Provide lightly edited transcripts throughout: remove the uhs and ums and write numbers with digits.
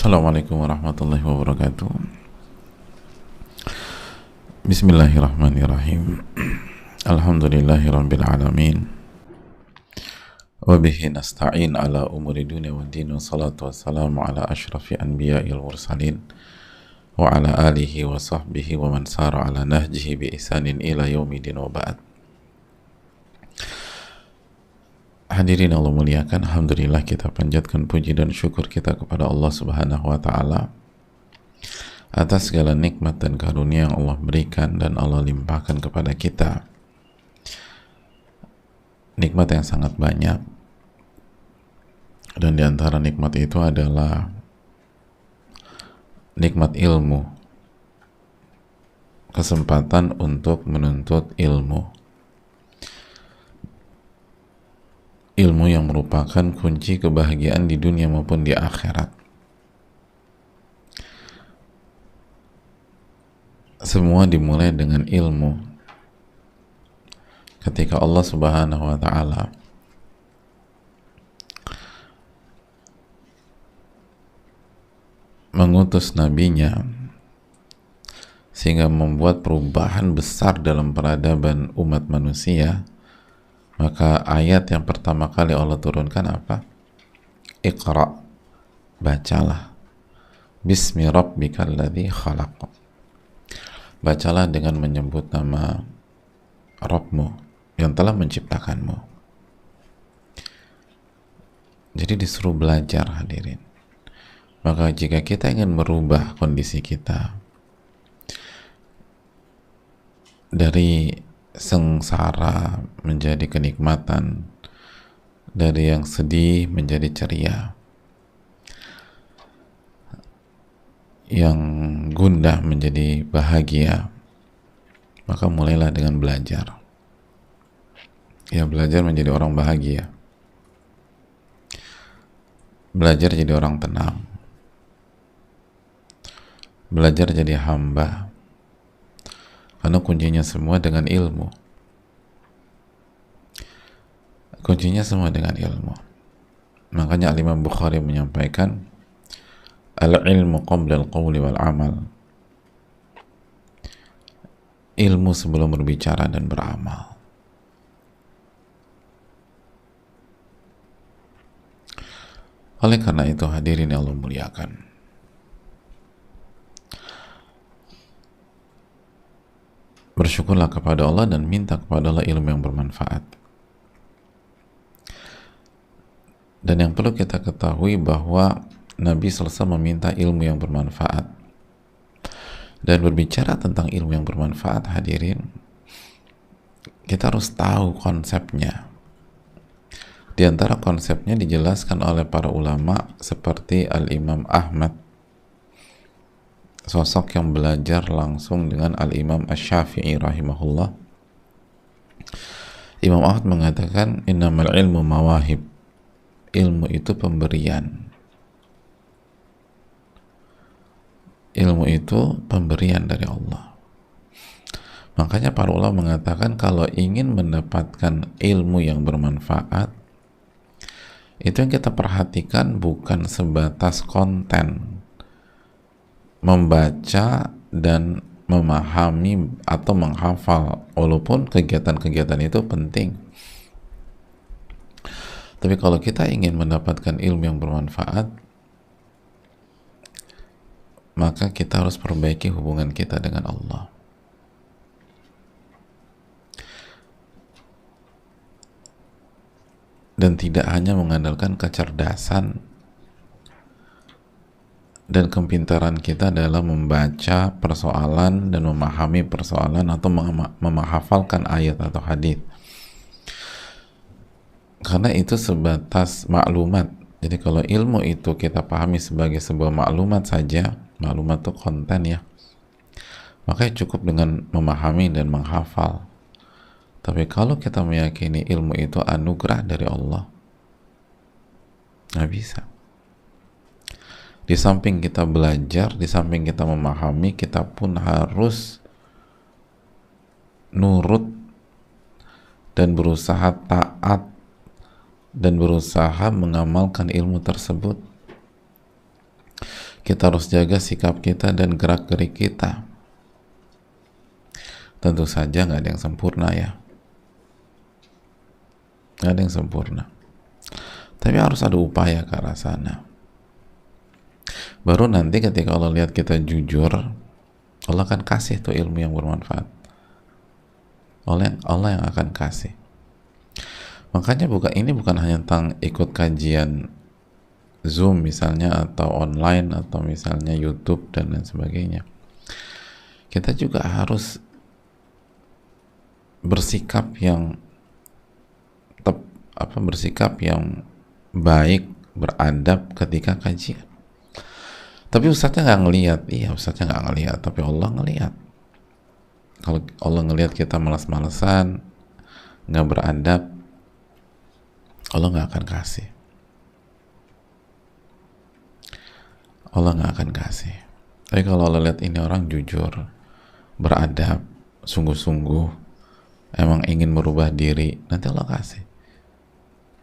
Assalamualaikum warahmatullahi wabarakatuh. Bismillahirrahmanirrahim. Alhamdulillahirabbil alamin. Wa bihi nasta'in ala umuri dunya waddin. Wassalatu wassalamu ala asyrafil anbiya'il mursalin wa ala alihi wa sahbihi wa man sara ala nahjihi bi ihsanin ila yaumidin wa ba'd. Hadirin Allah muliakan, alhamdulillah kita panjatkan puji dan syukur kita kepada Allah Subhanahu wa taala atas segala nikmat dan karunia yang Allah berikan dan Allah limpahkan kepada kita. Nikmat yang sangat banyak, dan di antara nikmat itu adalah nikmat ilmu, kesempatan untuk menuntut ilmu yang merupakan kunci kebahagiaan di dunia maupun di akhirat. Semua dimulai dengan ilmu. Ketika Allah Subhanahu wa taala mengutus nabinya sehingga membuat perubahan besar dalam peradaban umat manusia, maka ayat yang pertama kali Allah turunkan apa? Iqra, bacalah. Bismi rabbikal ladzi khalaq. Bacalah dengan menyebut nama Rabbmu yang telah menciptakanmu. Jadi disuruh belajar, hadirin. Maka jika kita ingin merubah kondisi kita dari sengsara menjadi kenikmatan, dari yang sedih menjadi ceria, yang gundah menjadi bahagia, maka mulailah dengan belajar. Ya, belajar menjadi orang bahagia, belajar jadi orang tenang, belajar jadi hamba, karena kuncinya semua dengan ilmu. Kuncinya semua dengan ilmu. Makanya Imam Bukhari menyampaikan, al-ilmu qabla al-qawli wal amal. Ilmu sebelum berbicara dan beramal. Oleh karena itu, hadirin yang Allah muliakan, bersyukurlah kepada Allah dan minta kepada Allah ilmu yang bermanfaat. Dan yang perlu kita ketahui bahwa Nabi SAW meminta ilmu yang bermanfaat. Dan berbicara tentang ilmu yang bermanfaat, hadirin, kita harus tahu konsepnya. Di antara konsepnya dijelaskan oleh para ulama seperti Al-Imam Ahmad, sosok yang belajar langsung dengan Al-Imam Asy-Syafi'i rahimahullah. Imam Ahmad mengatakan, innamal ilmu mawahib. Ilmu itu pemberian. Ilmu itu pemberian dari Allah. Makanya para ulama mengatakan kalau ingin mendapatkan ilmu yang bermanfaat, itu yang kita perhatikan bukan sebatas konten, membaca dan memahami atau menghafal, walaupun kegiatan-kegiatan itu penting. Tapi kalau kita ingin mendapatkan ilmu yang bermanfaat, maka kita harus perbaiki hubungan kita dengan Allah. Dan tidak hanya mengandalkan kecerdasan dan kepintaran kita dalam membaca persoalan dan memahami persoalan atau menghafalkan ayat atau hadis. Karena itu sebatas maklumat. Jadi kalau ilmu itu kita pahami sebagai sebuah maklumat saja, maklumat itu konten ya, maka cukup dengan memahami dan menghafal. Tapi kalau kita meyakini ilmu itu anugerah dari Allah, nggak bisa. Di samping kita belajar, di samping kita memahami, kita pun harus nurut dan berusaha taat dan berusaha mengamalkan ilmu tersebut. Kita harus jaga sikap kita dan gerak-gerik kita. Tentu saja nggak ada yang sempurna ya, nggak ada yang sempurna. Tapi harus ada upaya ke arah sana. Baru nanti ketika Allah lihat kita jujur, Allah akan kasih tuh ilmu yang bermanfaat. Allah yang akan kasih. Makanya ini bukan hanya tentang ikut kajian Zoom misalnya, atau online, atau misalnya YouTube dan lain sebagainya. Kita juga harus bersikap yang bersikap yang baik, beradab ketika kajian. Tapi ustadznya nggak ngelihat, iya ustadznya nggak ngelihat, tapi Allah ngelihat. Kalau Allah ngelihat kita malas-malesan, nggak beradab, Allah nggak akan kasih. Allah nggak akan kasih. Tapi kalau Allah lihat ini orang jujur, beradab, sungguh-sungguh, emang ingin merubah diri, nanti Allah kasih.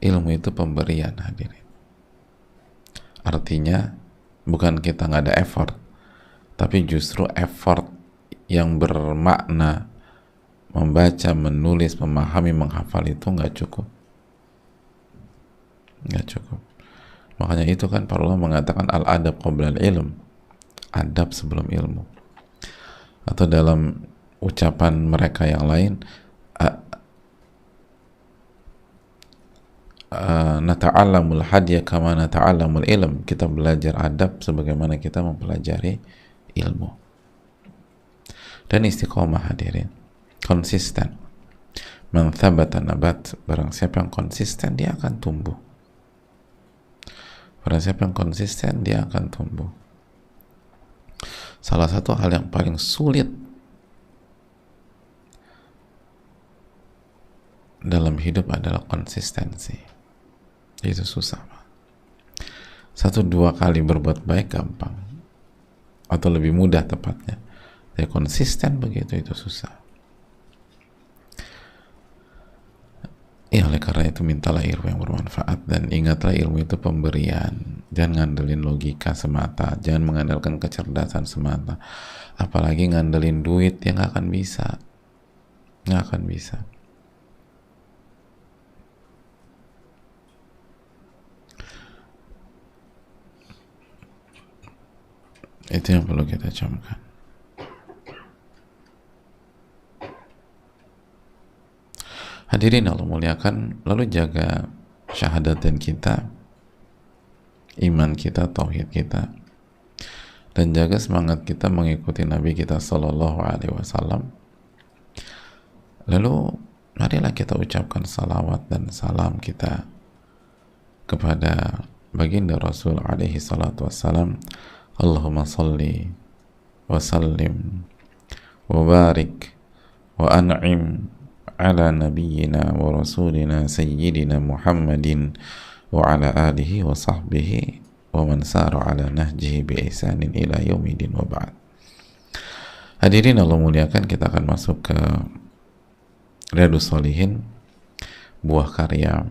Ilmu itu pemberian, hadirin. Artinya bukan kita nggak ada effort, tapi justru effort yang bermakna membaca, menulis, memahami, menghafal itu nggak cukup. Makanya itu kan para ulama mengatakan al-adab qabla al-ilm, adab sebelum ilmu. Atau dalam ucapan mereka yang lain, nata'allamul hadya kama nata'allamul ilm, kita belajar adab sebagaimana kita mempelajari ilmu. Dan istiqomah, hadirin, konsisten. Man thabata nabat, barang siapa yang konsisten dia akan tumbuh. Barang siapa yang konsisten dia akan tumbuh. Salah satu hal yang paling sulit dalam hidup adalah konsistensi. Itu susah. 1-2 kali berbuat baik gampang, atau lebih mudah tepatnya. Tapi konsisten begitu itu susah. Ya, oleh karena itu mintalah ilmu yang bermanfaat, dan ingatlah ilmu itu pemberian. Jangan ngandelin logika semata, jangan mengandalkan kecerdasan semata, apalagi ngandelin duit yang nggak akan bisa. Itu yang perlu kita camkan. Hadirin Allah muliakan, lalu jaga syahadatin kita, iman kita, tauhid kita, dan jaga semangat kita mengikuti Nabi kita Sallallahu Alaihi Wasallam. Lalu marilah kita ucapkan salawat dan salam kita kepada baginda Rasul alaihi salatu wassalam. Allahumma salli wa sallim wa barik wa an'im ala nabiyyina wa rasulina sayyidina Muhammadin wa ala alihi wa sahbihi wa man sara ala nahjihi bi ihsanin ila yaumidin wa ba'd. Hadirin Allah muliakan, kita akan masuk ke Riyadhus Shalihin, buah karya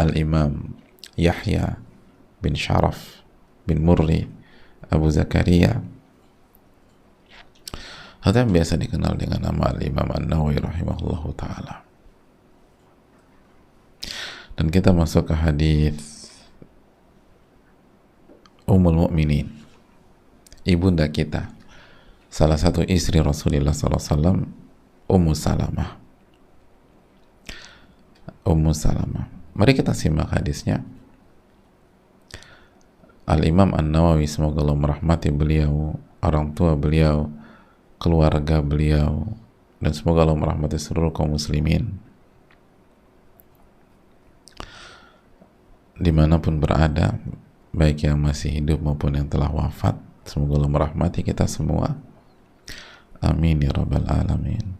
Al-Imam Yahya bin Sharaf bin Murri Abu Zakaria, atau yang biasa dikenal dengan nama Al-Imam An-Nawawi rahimahullahu ta'ala. Dan kita masuk ke hadis Ummul Mukminin, ibunda kita, salah satu istri Rasulullah SAW, Ummu Salamah. Mari kita simak hadisnya. Al-Imam An-Nawawi, semoga Allah merahmati beliau, orang tua beliau, keluarga beliau, dan semoga Allah merahmati seluruh kaum muslimin dimanapun berada, baik yang masih hidup maupun yang telah wafat. Semoga Allah merahmati kita semua, amin ya rabbal alamin.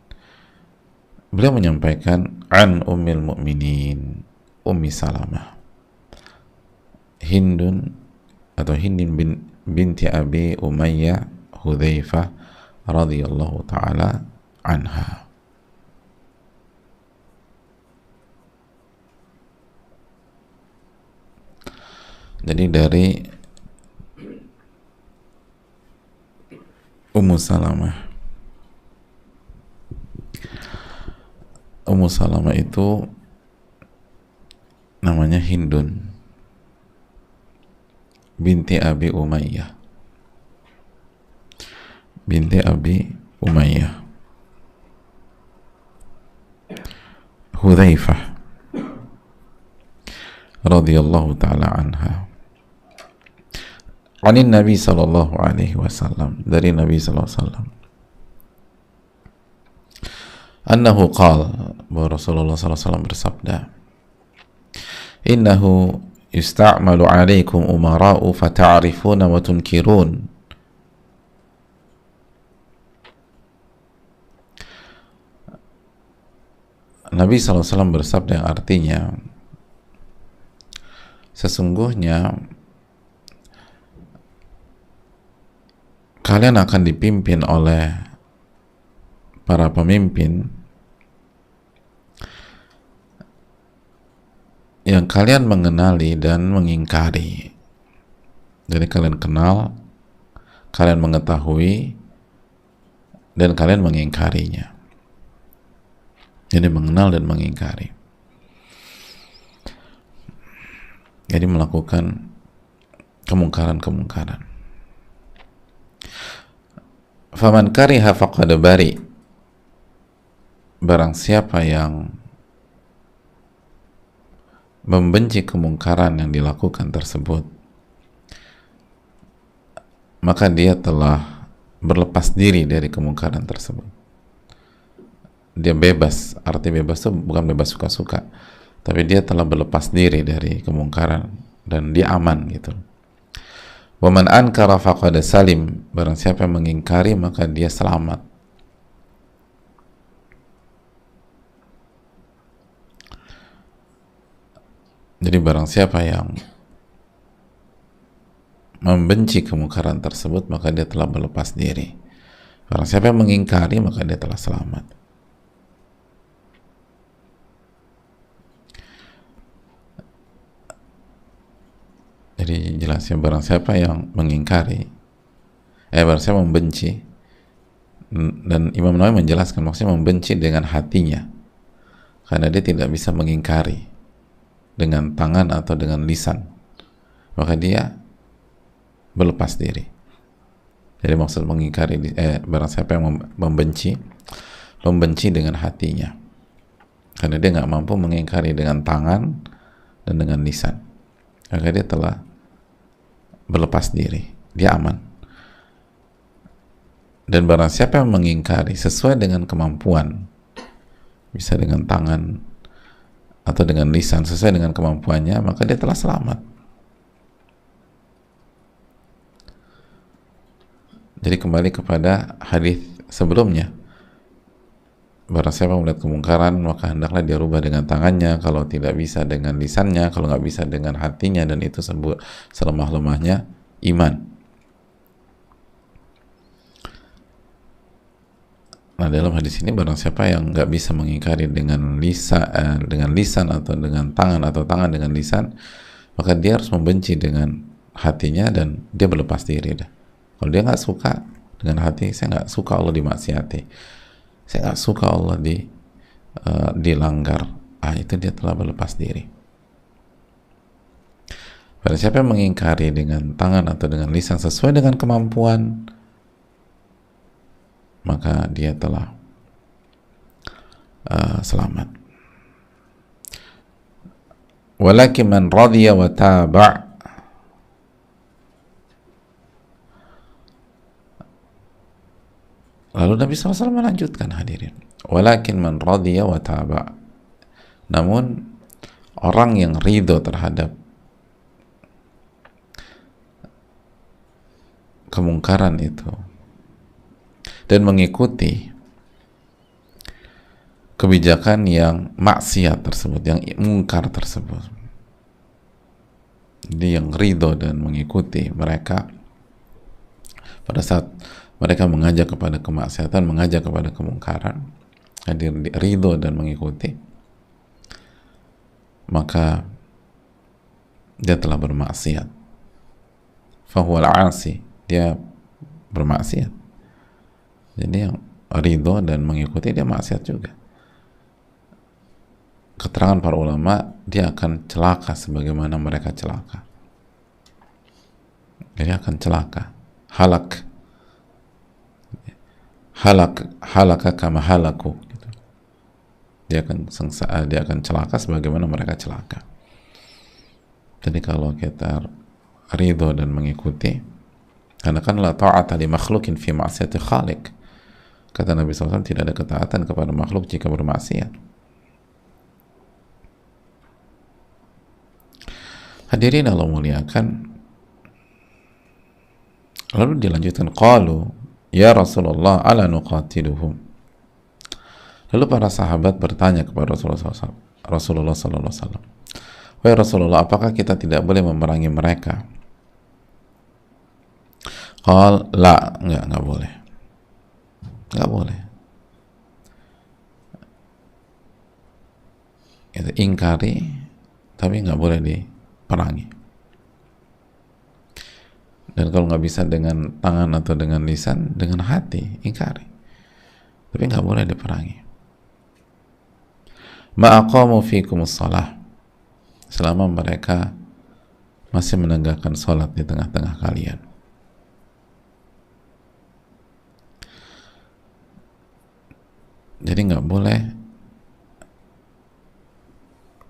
Beliau menyampaikan, an ummil mu'minin Ummi Salamah, Hindun atau Hindin binti Abi Umayyah Hudzaifah radhiyallahu ta'ala anha. Jadi dari Ummu Salamah. Ummu Salamah itu namanya Hindun binti Abi Umayyah, binti Abi Umayyah. Hudzaifah radhiyallahu taala anha, anin Nabi sallallahu alaihi wasallam, dari Nabi sallallahu alaihi wasallam, annahu qala, bahwa Rasulullah sallallahu alaihi wasallam bersabda, innahu yusta'malu alaikum umara'u fata'rifuna wa tunkirun. Nabi SAW bersabda yang artinya, sesungguhnya kalian akan dipimpin oleh para pemimpin yang kalian mengenali dan mengingkari. Jadi kalian kenal, kalian mengetahui, dan kalian mengingkarinya. Jadi mengenal dan mengingkari. Jadi melakukan kemungkaran-kemungkaran. Faman kariha faqad bari. Barang siapa yang membenci kemungkaran yang dilakukan tersebut, maka dia telah berlepas diri dari kemungkaran tersebut. Dia bebas, arti bebas itu bukan bebas suka-suka, tapi dia telah berlepas diri dari kemungkaran dan dia aman gitu. Waman ankara faqad salim. Barang siapa yang mengingkari maka dia selamat. Jadi barang siapa yang membenci kemungkaran tersebut maka dia telah berlepas diri. Barang siapa yang mengingkari maka dia telah selamat. Jadi jelasnya barang siapa yang mengingkari, barang siapa membenci, dan Imam Nawawi menjelaskan maksudnya membenci dengan hatinya, karena dia tidak bisa mengingkari dengan tangan atau dengan lisan, maka dia berlepas diri. Jadi maksud mengingkari, barang siapa yang membenci dengan hatinya, karena dia nggak mampu mengingkari dengan tangan dan dengan lisan, maka dia telah berlepas diri, dia aman. Dan barang siapa yang mengingkari sesuai dengan kemampuan, bisa dengan tangan atau dengan lisan, sesuai dengan kemampuannya, maka dia telah selamat. Jadi kembali kepada hadis sebelumnya, barang siapa melihat kemungkaran maka hendaklah dia rubah dengan tangannya, kalau tidak bisa dengan lisannya, kalau nggak bisa dengan hatinya, dan itu selemah-lemahnya iman. Nah dalam hadis ini barang siapa yang nggak bisa mengingkari dengan lisan atau dengan tangan, atau tangan dengan lisan, maka dia harus membenci dengan hatinya dan dia berlepas diri dah. Kalau dia nggak suka dengan hati, saya nggak suka Allah dimaksiati, saya nggak suka Allah dilanggar, itu dia telah berlepas diri. Pada siapa yang mengingkari dengan tangan atau dengan lisan sesuai dengan kemampuan, maka dia telah selamat. Walakin man radiya wa taba'. Lalu Nabi SAW melanjutkan, hadirin, walakin man radiya wa taba'. Namun orang yang ridho terhadap kemungkaran itu dan mengikuti kebijakan yang maksiat tersebut, yang mungkar tersebut, dia yang ridho dan mengikuti mereka pada saat mereka mengajak kepada kemaksiatan, mengajak kepada kemungkaran, hadir ridho dan mengikuti, maka dia telah bermaksiat. Fahuwal 'asi, dia bermaksiat. Jadi yang ridho dan mengikuti dia maksiat juga. Keterangan para ulama, dia akan celaka sebagaimana mereka celaka. Jadi akan celaka, halak, halaka kama halaku. Gitu. Dia akan dia akan celaka sebagaimana mereka celaka. Jadi kalau kita ridho dan mengikuti, karena kan la ta'ata li makhlukin fi ma'siyati khaliq. Kata Nabi SAW, tidak ada ketaatan kepada makhluk jika bermaksiat. Hadirin Allah muliakan. Lalu dilanjutkan, qalu ya Rasulullah ala nuqatiluhum. Lalu para sahabat bertanya kepada Rasulullah sallallahu alaihi wasallam, wahai Rasulullah, apakah kita tidak boleh memerangi mereka? Qal la, enggak boleh. Enggak boleh. Itu ingkari, tapi enggak boleh diperangi. Dan kalau nggak bisa dengan tangan atau dengan lisan, dengan hati, ingkari. Tapi nggak boleh diperangi. Ma'aqamu fikumus shalah, selama mereka masih menegakkan sholat di tengah-tengah kalian. Jadi nggak boleh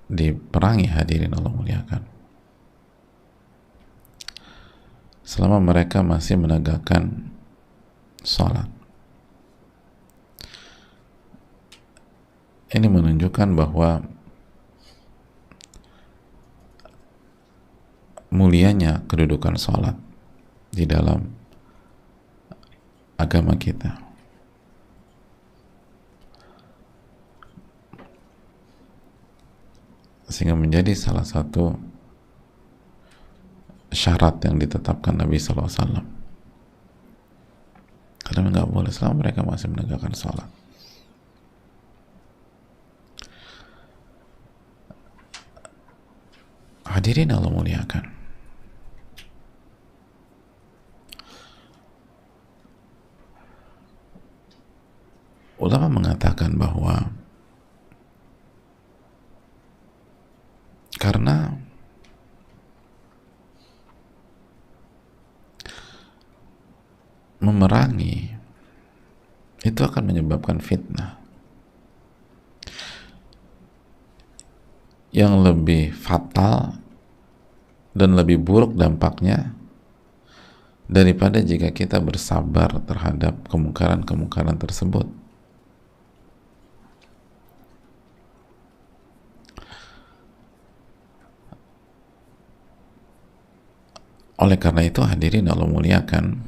diperangi, hadirin Allah muliakan, selama mereka masih menegakkan sholat. Ini menunjukkan bahwa mulianya kedudukan sholat di dalam agama kita. Sehingga menjadi salah satu syarat yang ditetapkan Nabi SAW. Karena nggak boleh selama mereka masih menegakkan sholat. Hadirin Allah muliakan. Ulama mengatakan bahwa karena memerangi itu akan menyebabkan fitnah yang lebih fatal dan lebih buruk dampaknya daripada jika kita bersabar terhadap kemungkaran-kemungkaran tersebut. Oleh karena itu, hadirin Allah muliakan,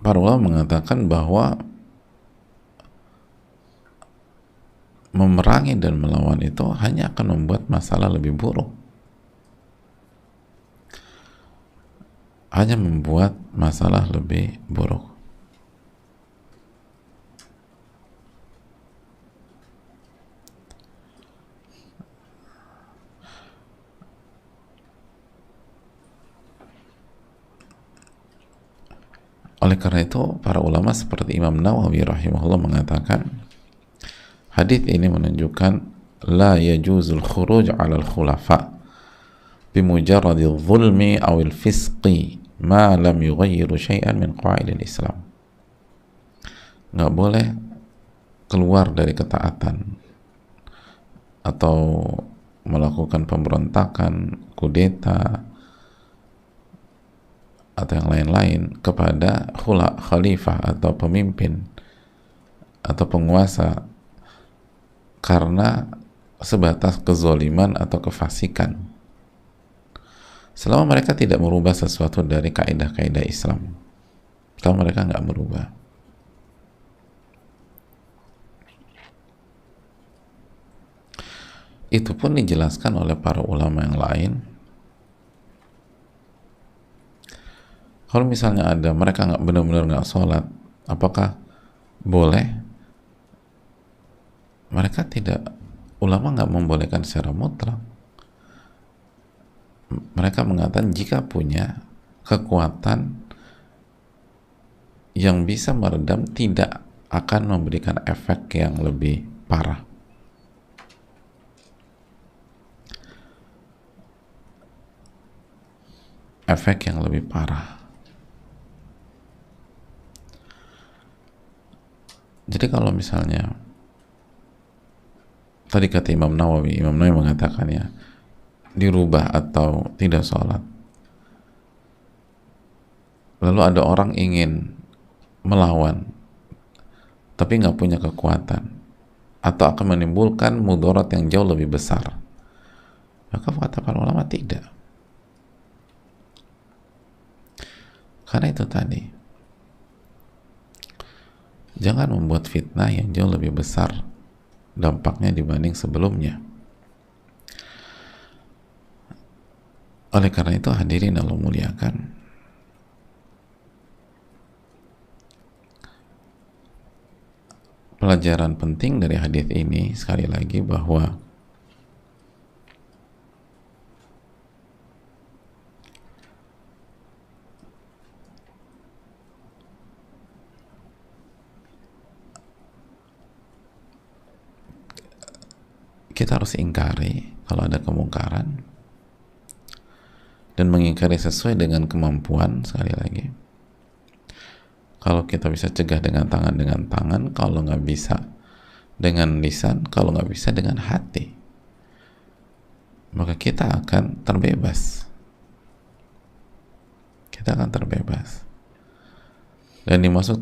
para ulama mengatakan bahwa memerangi dan melawan itu hanya akan membuat masalah lebih buruk, hanya membuat masalah lebih buruk. Oleh karena itu, para ulama seperti Imam Nawawi rahimahullah mengatakan, hadits ini menunjukkan la yajuzul khuruj 'ala al-khulafa bimujarradi adh-dhulmi aw al-fisqi ma lam yughayyiru syai'an min qawaidil Islam. Nggak boleh keluar dari ketaatan atau melakukan pemberontakan, kudeta atau yang lain-lain kepada khalifah atau pemimpin atau penguasa karena sebatas kezoliman atau kefasikan, selama mereka tidak merubah sesuatu dari kaidah-kaidah Islam. Kalau mereka nggak merubah, itu pun dijelaskan oleh para ulama yang lain. Kalau misalnya ada mereka nggak benar-benar nggak sholat, apakah boleh? Mereka tidak, ulama nggak membolehkan secara mutlak. mereka mengatakan jika punya kekuatan yang bisa meredam, tidak akan memberikan efek yang lebih parah. Efek yang lebih parah. Jadi kalau misalnya tadi kata Imam Nawawi mengatakan ya, dirubah atau tidak sholat, lalu ada orang ingin melawan tapi nggak punya kekuatan atau akan menimbulkan mudarat yang jauh lebih besar, maka kata para ulama tidak. Karena itu tadi, jangan membuat fitnah yang jauh lebih besar dampaknya dibanding sebelumnya. Oleh karena itu hadirin Allah muliakan, pelajaran penting dari hadis ini sekali lagi bahwa kita harus ingkari kalau ada kemungkaran dan mengingkari sesuai dengan kemampuan. Sekali lagi, kalau kita bisa cegah dengan tangan, kalau nggak bisa dengan lisan, kalau nggak bisa dengan hati, maka kita akan terbebas. Kita akan terbebas. Dan dimaksud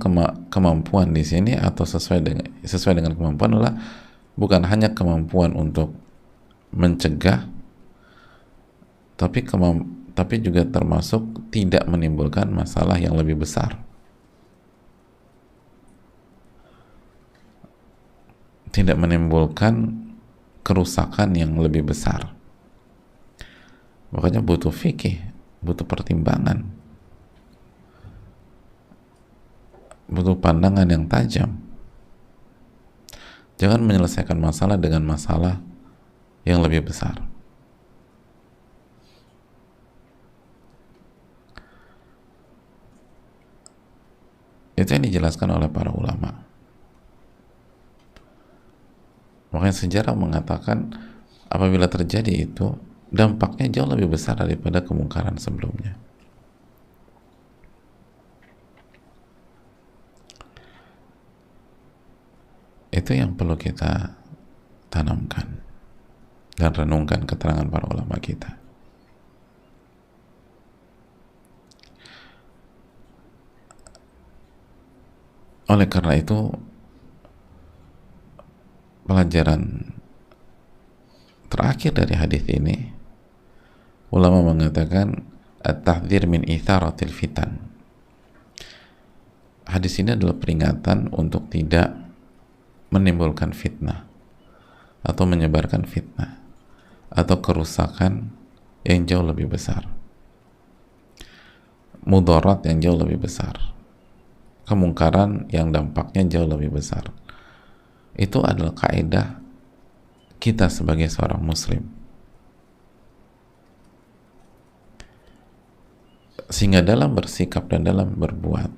kemampuan di sini atau sesuai dengan kemampuan adalah bukan hanya kemampuan untuk mencegah, tapi juga termasuk tidak menimbulkan masalah yang lebih besar. Tidak menimbulkan kerusakan yang lebih besar. Makanya butuh fikih, butuh pertimbangan, butuh pandangan yang tajam. Jangan menyelesaikan masalah dengan masalah yang lebih besar. Itu yang dijelaskan oleh para ulama. Makanya sejarah mengatakan apabila terjadi itu, dampaknya jauh lebih besar daripada kemungkaran sebelumnya. Itu yang perlu kita tanamkan dan renungkan keterangan para ulama kita. Oleh karena itu, pelajaran terakhir dari hadis ini, ulama mengatakan at-tahdhir min itharatil fitan. Hadis ini adalah peringatan untuk tidak menimbulkan fitnah atau menyebarkan fitnah atau kerusakan yang jauh lebih besar, mudarat yang jauh lebih besar, kemungkaran yang dampaknya jauh lebih besar. Itu adalah kaidah kita sebagai seorang muslim, sehingga dalam bersikap dan dalam berbuat,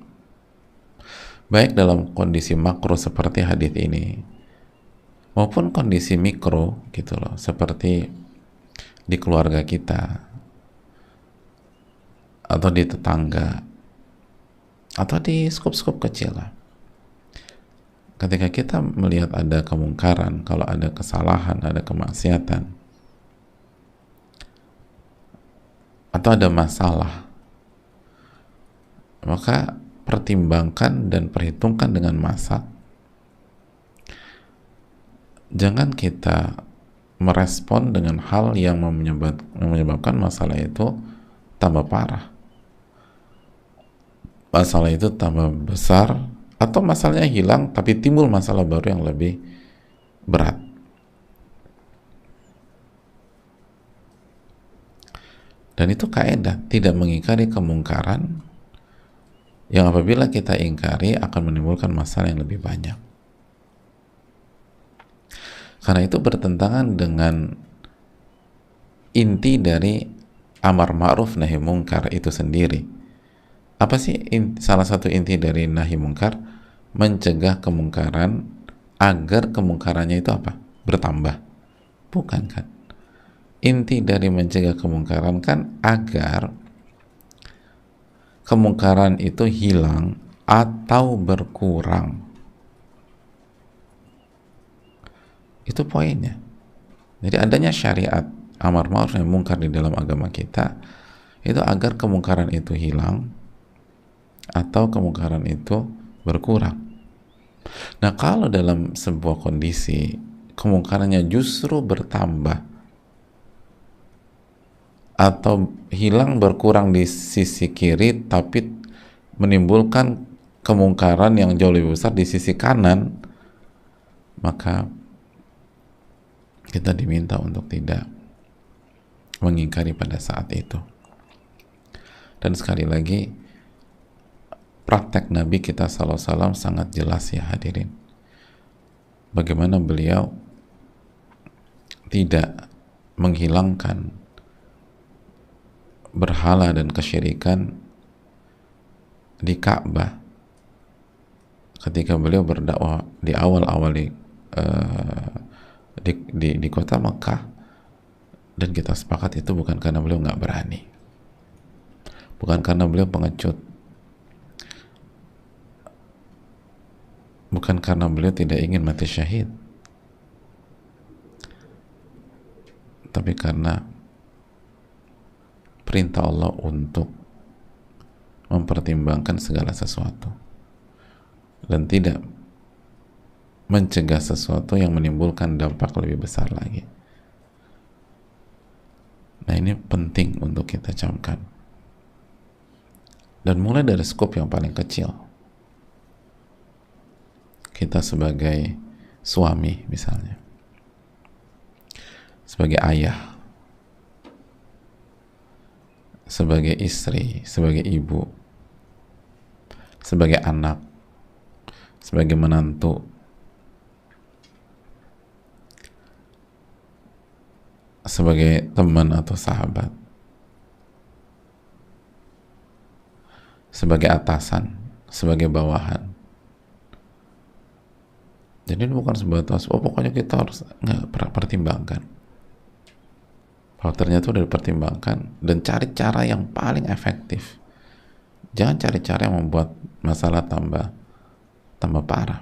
baik dalam kondisi makro seperti hadis ini maupun kondisi mikro gitu loh, seperti di keluarga kita atau di tetangga atau di skup-skup kecil lah. Ketika kita melihat ada kemungkaran, kalau ada kesalahan, ada kemaksiatan atau ada masalah, maka pertimbangkan dan perhitungkan dengan masak. Jangan kita merespon dengan hal yang menyebabkan masalah itu tambah parah, masalah itu tambah besar, atau masalahnya hilang tapi timbul masalah baru yang lebih berat. Dan itu kaidah tidak mengingkari kemungkaran yang apabila kita ingkari akan menimbulkan masalah yang lebih banyak. Karena itu bertentangan dengan inti dari amar ma'ruf nahi mungkar itu sendiri. Apa sih salah satu inti dari nahi mungkar? Mencegah kemungkaran agar kemungkarannya itu apa? Bertambah. Bukan kan? Inti dari mencegah kemungkaran kan agar kemungkaran itu hilang atau berkurang. Itu poinnya. Jadi adanya syariat amar ma'ruf nahi mungkar di dalam agama kita itu agar kemungkaran itu hilang atau kemungkaran itu berkurang. Nah, kalau dalam sebuah kondisi kemungkarannya justru bertambah atau hilang berkurang di sisi kiri tapi menimbulkan kemungkaran yang jauh lebih besar di sisi kanan, maka kita diminta untuk tidak mengingkari pada saat itu. Dan sekali lagi, praktek Nabi kita sallallahu alaihi wasallam sangat jelas ya hadirin. Bagaimana beliau tidak menghilangkan berhala dan kesyirikan di Ka'bah ketika beliau berdakwah di awal-awal di kota Mekah, dan kita sepakat itu bukan karena beliau nggak berani, bukan karena beliau pengecut, bukan karena beliau tidak ingin mati syahid, tapi karena perintah Allah untuk mempertimbangkan segala sesuatu dan tidak mencegah sesuatu yang menimbulkan dampak lebih besar lagi. Nah, ini penting untuk kita camkan, dan mulai dari skop yang paling kecil. Kita sebagai suami misalnya, sebagai ayah, sebagai istri, sebagai ibu, sebagai anak, sebagai menantu, sebagai teman atau sahabat, sebagai atasan, sebagai bawahan. Jadi ini bukan sebatas pokoknya kita harus pertimbangkan. Kalau ternyata udah dipertimbangkan, dan cari cara yang paling efektif. Jangan cari cara yang membuat masalah tambah parah.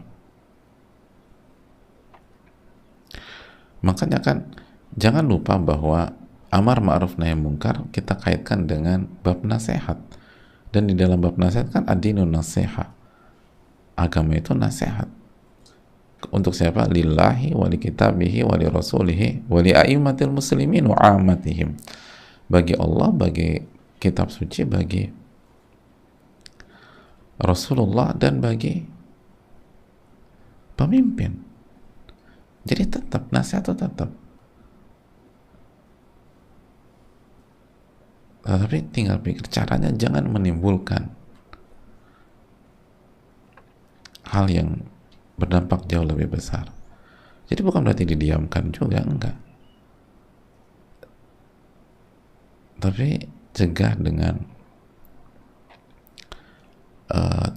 Makanya kan jangan lupa bahwa amar ma'ruf nahi mungkar kita kaitkan dengan bab nasihat, dan di dalam bab nasihat kan ad-dinun nasihat, agama itu nasihat. Untuk siapa? Lillahi wa li kitabihi wa li rasulihi wa li a'immatil muslimin wa ammatihim. Bagi Allah, bagi kitab suci, bagi Rasulullah, dan bagi pemimpin. Jadi tetap nasihat itu tetap. Tapi tinggal pikir caranya, jangan menimbulkan hal yang berdampak jauh lebih besar. Jadi bukan berarti didiamkan juga, enggak. Tapi cegah dengan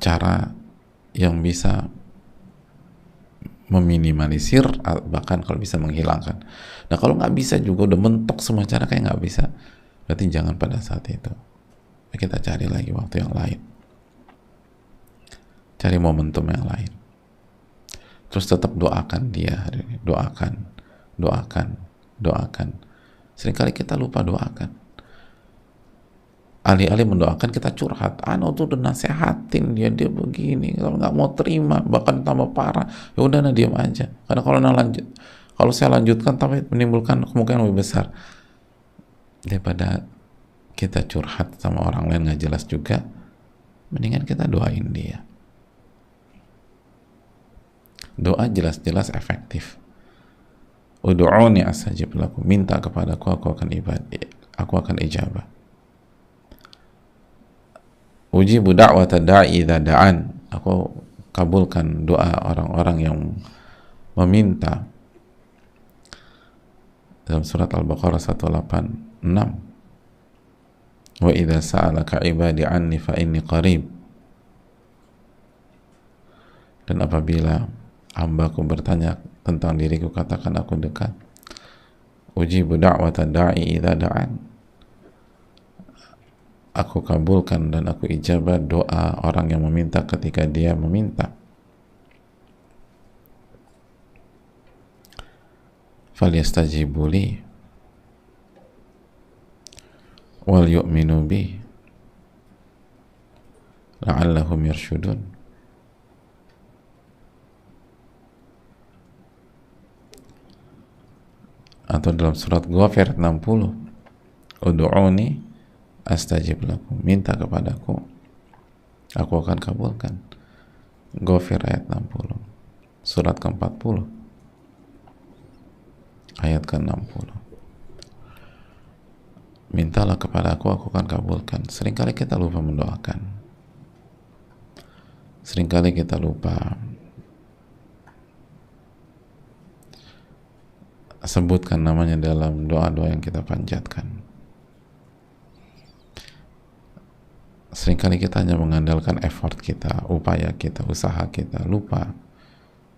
cara yang bisa meminimalisir, bahkan kalau bisa menghilangkan. Nah, kalau nggak bisa juga, udah mentok semua cara kayak nggak bisa, berarti jangan pada saat itu. Kita cari lagi waktu yang lain, cari momentum yang lain. Terus tetap doakan dia, doakan. Seringkali kita lupa doakan. Alih-alih mendoakan, kita curhat. Tuh udah nasehatin dia begini, kalau nggak mau terima, bahkan tambah parah. Ya udah, diam aja. Karena kalau saya lanjutkan, tapi menimbulkan kemungkinan lebih besar. Daripada kita curhat sama orang lain nggak jelas juga, mendingan kita doain dia. Doa jelas-jelas efektif. Ud'uni astajib lakum, minta kepadaku, aku akan ijabah. Ujibu da'wata da'i idza da'an, aku kabulkan doa orang-orang yang meminta. Dalam surat Al-Baqarah 186. wa idza sa'alaka ibadi anni fa inni qarib, dan apabila hambaku bertanya tentang diriku, katakan aku dekat. Ujibu da'wata da'i idza da'an, aku kabulkan dan aku ijabah doa orang yang meminta ketika dia meminta. Falyastajibu li wal yu'minu bi la'allahum yarshudun. Atau dalam surat Ghafir 60, ud'uni astajib lakum, minta kepadaku aku akan kabulkan. Ghafir ayat 60, surat ke-40 ayat ke-60. Mintalah kepada aku akan kabulkan. Seringkali kita lupa mendoakan, seringkali kita lupa sebutkan namanya dalam doa-doa yang kita panjatkan. Seringkali kita hanya mengandalkan effort kita, upaya kita, usaha kita, lupa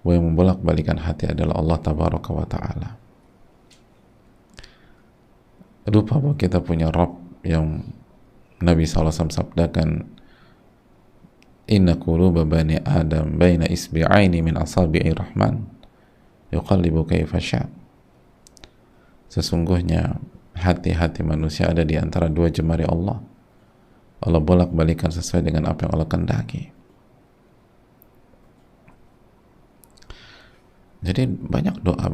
bahwa yang membolak-balikan hati adalah Allah Tabaraka wa Ta'ala. Lupa bahwa kita punya Rabb yang Nabi SAW sabdakan, inna quluba bani Adam baina isbi'aini min asabi'i rahman yuqallibu kaifa sya'. Sesungguhnya hati-hati manusia ada di antara dua jemari Allah. Allah bolak-balikan sesuai dengan apa yang Allah kehendaki. Jadi banyak doa.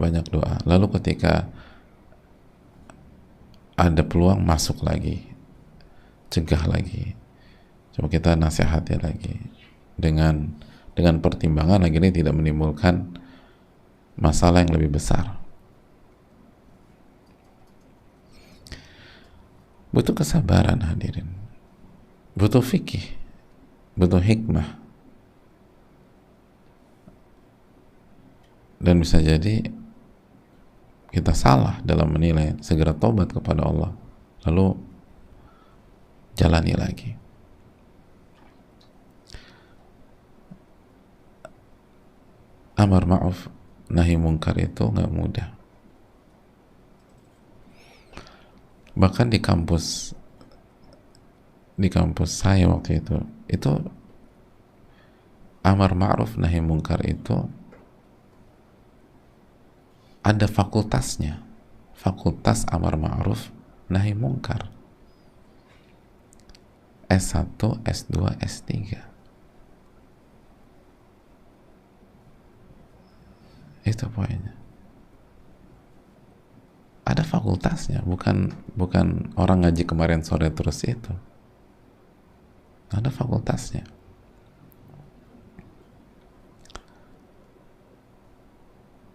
Lalu ketika ada peluang, masuk lagi, cegah lagi, coba kita nasihati lagi dengan pertimbangan agar ini tidak menimbulkan masalah yang lebih besar. Butuh kesabaran hadirin, butuh fikih, butuh hikmah, dan bisa jadi kita salah dalam menilai. Segera tobat kepada Allah, lalu jalani lagi. Amar ma'ruf nahi munkar itu nggak mudah. Bahkan di kampus saya waktu itu amar ma'ruf nahi munkar itu ada fakultasnya, fakultas amar ma'ruf nahi munkar, S1, S2, S3. Itu poinnya. Ada fakultasnya, bukan orang ngaji kemarin sore terus itu. Ada fakultasnya.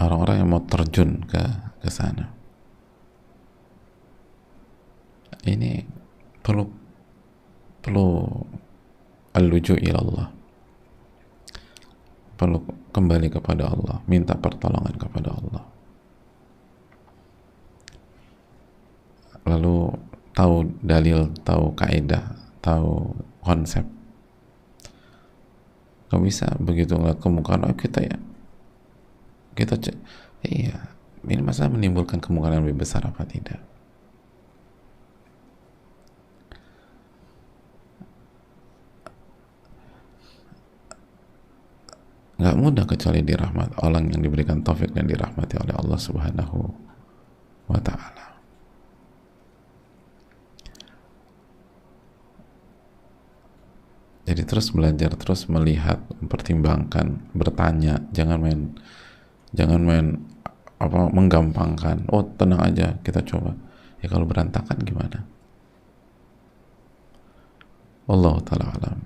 Orang-orang yang mau terjun ke sana. Ini perlu al-luju' ilallah. Perlu kembali kepada Allah, minta pertolongan kepada Allah. Lalu tahu dalil, tahu kaidah, tahu konsep. Gak bisa begitu ngeliat kemungkaran, iya, ini masalah menimbulkan kemungkaran yang lebih besar apa tidak. Gak mudah kecuali dirahmat orang yang diberikan taufik dan dirahmati oleh Allah Subhanahu wa Ta'ala. Jadi terus belajar, terus melihat, mempertimbangkan, bertanya, jangan main menggampangkan. Oh, tenang aja, kita coba. Ya kalau berantakan gimana? Wallahu ta'ala alam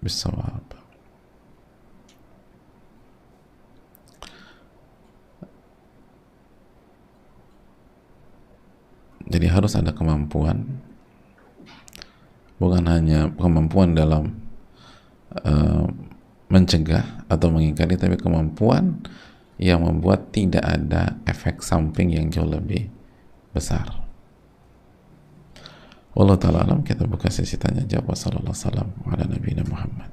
bissawab. Jadi harus ada kemampuan, bukan hanya kemampuan dalam mencegah atau mengingkari, tapi kemampuan yang membuat tidak ada efek samping yang jauh lebih besar. Wallahu ta'ala alam. Kita buka sesi tanya jawab. Wassallallahu salam ala nabiyina Muhammad.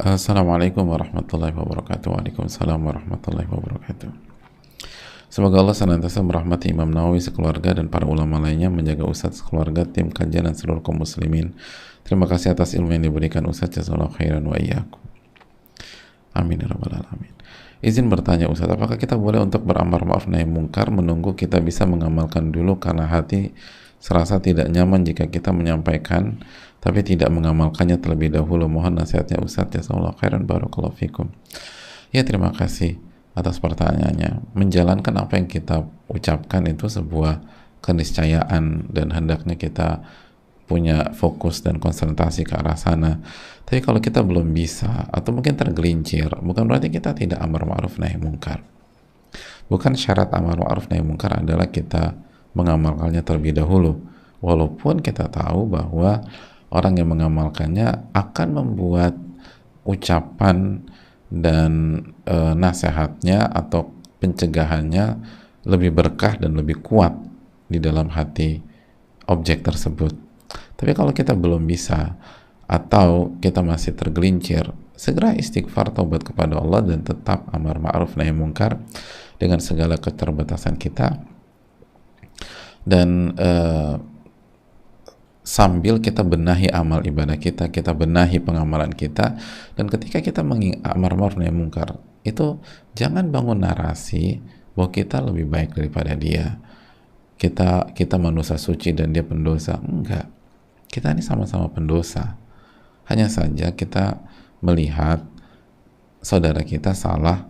Assalamualaikum warahmatullahi wabarakatuh. Waalaikumsalam warahmatullahi wabarakatuh. Semoga Allah senantiasa merahmati Imam Nawawi sekeluarga dan para ulama lainnya, menjaga Ustadz sekeluarga, tim kajian dan seluruh kaum muslimin. Terima kasih atas ilmu yang diberikan Ustadz. Jazakallahu khairan wa iyyakum. Amin ya rabbal alamin. Izin bertanya Ustadz, apakah kita boleh untuk beramar ma'ruf nahi mungkar menunggu kita bisa mengamalkan dulu karena hati serasa tidak nyaman jika kita menyampaikan tapi tidak mengamalkannya terlebih dahulu? Mohon nasihatnya Ustadz. Jazakallahu khairan, barakallahu fikum. Ya, terima kasih atas pertanyaannya. Menjalankan apa yang kita ucapkan itu sebuah keniscayaan dan hendaknya kita punya fokus dan konsentrasi ke arah sana. Tapi kalau kita belum bisa atau mungkin tergelincir, bukan berarti kita tidak amar ma'ruf nahi mungkar. Bukan syarat amar ma'ruf nahi mungkar adalah kita mengamalkannya terlebih dahulu, walaupun kita tahu bahwa orang yang mengamalkannya akan membuat ucapan dan nasihatnya atau pencegahannya lebih berkah dan lebih kuat di dalam hati objek tersebut. Tapi kalau kita belum bisa atau kita masih tergelincir, segera istighfar, taubat kepada Allah, dan tetap amar ma'ruf nahi mungkar dengan segala keterbatasan kita. Dan sambil kita benahi amal ibadah kita, kita benahi pengamalan kita. Dan ketika kita amar ma'ruf nahi mungkar, itu jangan bangun narasi bahwa kita lebih baik daripada dia, kita manusia suci dan dia pendosa. Enggak, kita ini sama-sama pendosa. Hanya saja kita melihat saudara kita salah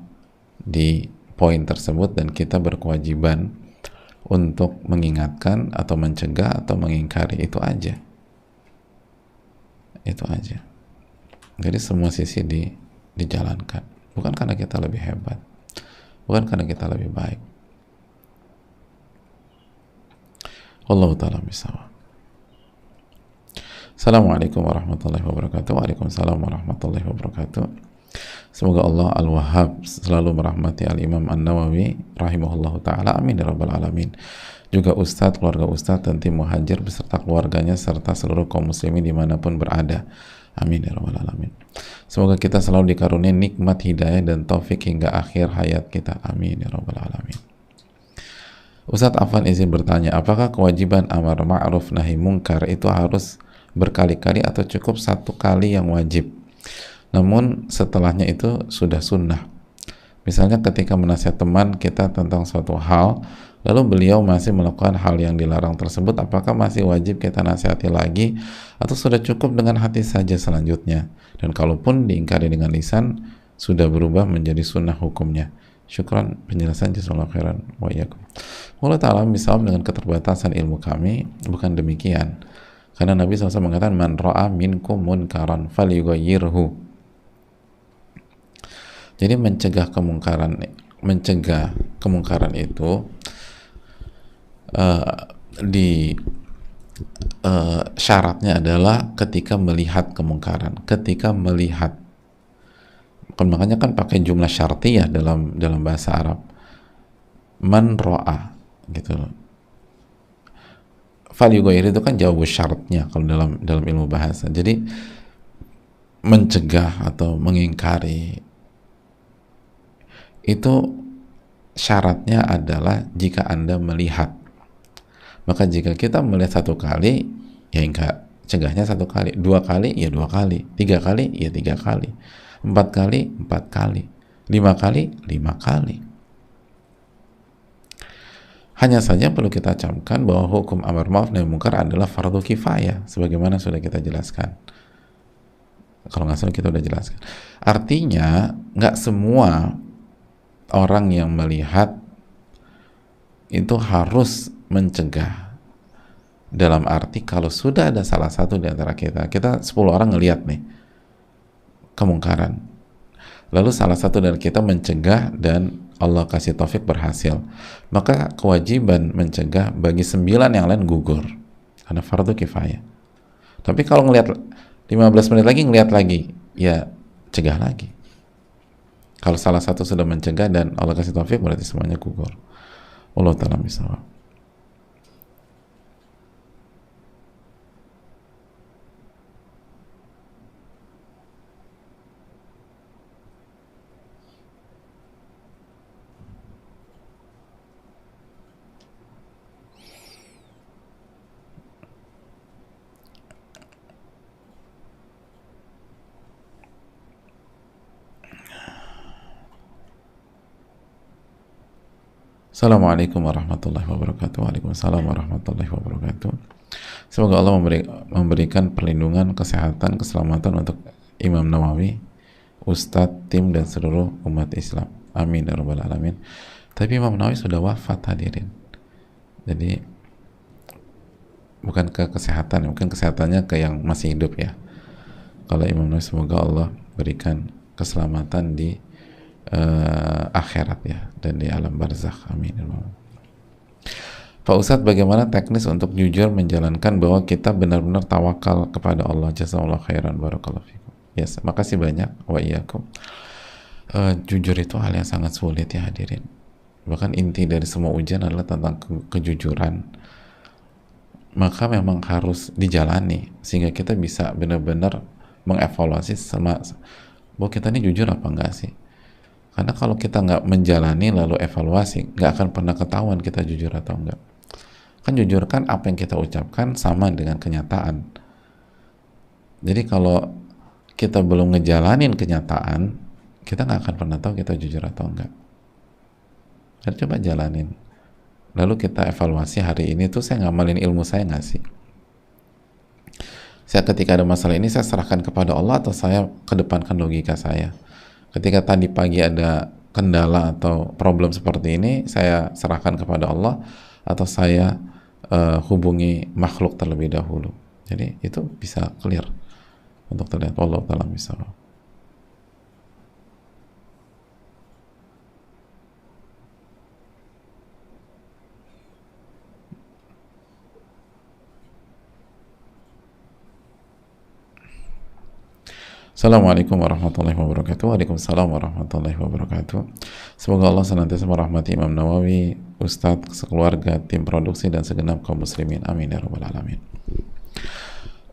di poin tersebut dan kita berkewajiban untuk mengingatkan atau mencegah atau mengingkari. Itu aja. Jadi semua sisi dijalankan, bukan karena kita lebih hebat, bukan karena kita lebih baik. Wallahu ta'ala bisawab. Assalamualaikum warahmatullahi wabarakatuh. Waalaikumsalam warahmatullahi wabarakatuh. Semoga Allah Al-Wahhab selalu merahmati Al-Imam An-Nawawi rahimahullahu ta'ala. Amin ya rabbal alamin. Juga Ustadz, keluarga Ustadz, dan tim Muhajir beserta keluarganya serta seluruh kaum muslimin dimanapun berada. Amin ya rabbal alamin. Semoga kita selalu dikaruniai nikmat hidayah dan taufik hingga akhir hayat kita. Amin ya rabbal alamin. Ustadz Afwan izin bertanya, apakah kewajiban amar ma'ruf nahi mungkar itu harus berkali-kali atau cukup satu kali yang wajib, namun setelahnya itu sudah sunnah? Misalnya ketika menasihat teman kita tentang suatu hal, lalu beliau masih melakukan hal yang dilarang tersebut, apakah masih wajib kita nasihati lagi atau sudah cukup dengan hati saja selanjutnya? Dan kalaupun diingkari dengan lisan, sudah berubah menjadi sunnah hukumnya? Syukran penjelasan, jazakallahu khairan wa iyyakum. Allah Ta'ala misal dengan keterbatasan ilmu kami bukan demikian. Karena Nabi SAW mengatakan, man ra'a minkum munkaran falyughayyirhu. Jadi mencegah kemungkaran itu syaratnya adalah ketika melihat kemungkaran, makanya kan pakai jumlah syartiyah dalam bahasa Arab, man ra'a gitu loh. Falyughayyir itu kan jawab syaratnya kalau dalam ilmu bahasa. Jadi mencegah atau mengingkari itu syaratnya adalah jika Anda melihat. Maka jika kita melihat satu kali, ya enggak, cegahnya satu kali, 2 kali, ya 2 kali, 3 kali, ya 3 kali. 4 kali 4 kali, 5 kali 5 kali. Hanya saja perlu kita camkan bahwa hukum amar ma'ruf nahi munkar adalah fardu kifayah, sebagaimana sudah kita jelaskan. Kalau nggak salah kita udah jelaskan. Artinya nggak semua orang yang melihat itu harus mencegah. Dalam arti kalau sudah ada salah satu di antara kita 10 orang ngelihat nih kemungkaran, lalu salah satu dari kita mencegah dan Allah kasih taufik berhasil, maka kewajiban mencegah bagi 9 yang lain gugur karena fardu kifayah. Tapi kalau ngelihat 15 menit lagi ngelihat lagi, ya cegah lagi. Kalau salah satu sudah mencegah dan Allah kasih taufik berarti semuanya gugur. Allah ta'ala misal. Assalamualaikum warahmatullahi wabarakatuh. Waalaikumsalam warahmatullahi wabarakatuh. Semoga Allah memberikan perlindungan, kesehatan, keselamatan untuk Imam Nawawi, Ustadz, tim, dan seluruh umat Islam. Amin ya rabbal alamin. Tapi Imam Nawawi sudah wafat, hadirin. Jadi bukan ke kesehatan, mungkin kesehatannya ke yang masih hidup ya. Kalau Imam Nawawi, semoga Allah berikan keselamatan di akhirat ya, dan di alam barzakh. Amin. Pak Ustadz, bagaimana teknis untuk jujur menjalankan bahwa kita benar-benar tawakal kepada Allah? Jazakallahu khairan, barakallahu fikum. Yes, makasih banyak. Wa iyyakum. Jujur itu hal yang sangat sulit ya hadirin. Bahkan inti dari semua ujian adalah tentang kejujuran. Maka memang harus dijalani sehingga kita bisa benar-benar mengevaluasi bahwa kita ini jujur apa enggak sih. Karena kalau kita nggak menjalani lalu evaluasi, nggak akan pernah ketahuan kita jujur atau enggak. Kan jujur kan apa yang kita ucapkan sama dengan kenyataan. Jadi kalau kita belum ngejalanin kenyataan, kita nggak akan pernah tahu kita jujur atau enggak. Jadi coba jalanin. Lalu kita evaluasi, hari ini tuh saya ngamalin ilmu saya nggak sih? Saya ketika ada masalah ini saya serahkan kepada Allah atau saya kedepankan logika saya? Ketika tadi pagi ada kendala atau problem seperti ini, saya serahkan kepada Allah atau saya hubungi makhluk terlebih dahulu. Jadi itu bisa clear untuk terlihat. Allah ta'ala misal. Assalamualaikum warahmatullahi wabarakatuh. Waalaikumsalam warahmatullahi wabarakatuh. Semoga Allah senantiasa merahmati Imam Nawawi, Ustadz, sekeluarga, tim produksi, dan segenap kaum muslimin. Amin ya rabbal alamin.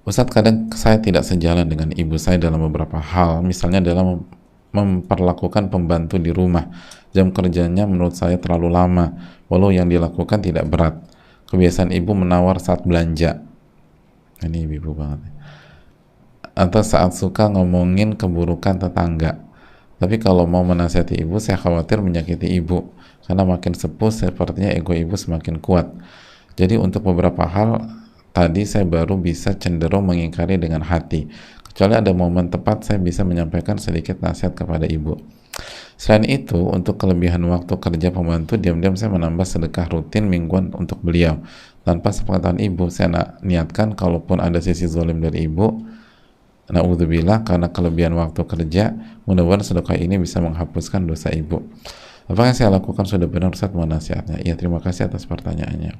Ustadz, kadang saya tidak sejalan dengan ibu saya dalam beberapa hal, misalnya dalam memperlakukan pembantu di rumah. Jam kerjanya menurut saya terlalu lama, walau yang dilakukan tidak berat. Kebiasaan ibu menawar saat belanja. Ini ibu banget. Atau saat suka ngomongin keburukan tetangga. Tapi kalau mau menasihati ibu, saya khawatir menyakiti ibu, karena makin sepuh sepertinya ego ibu semakin kuat. Jadi untuk beberapa hal tadi saya baru bisa cenderung mengingkari dengan hati, kecuali ada momen tepat saya bisa menyampaikan sedikit nasihat kepada ibu. Selain itu, untuk kelebihan waktu kerja pembantu, diam-diam saya menambah sedekah rutin mingguan untuk beliau. Tanpa sepengetahuan ibu, saya niatkan kalaupun ada sisi zalim dari ibu, na'udzubillah, karena kelebihan waktu kerja, mudah-mudahan sedekah ini bisa menghapuskan dosa ibu. Apa yang saya lakukan sudah benar, Ustaz, mohon nasihatnya. Iya, terima kasih atas pertanyaannya.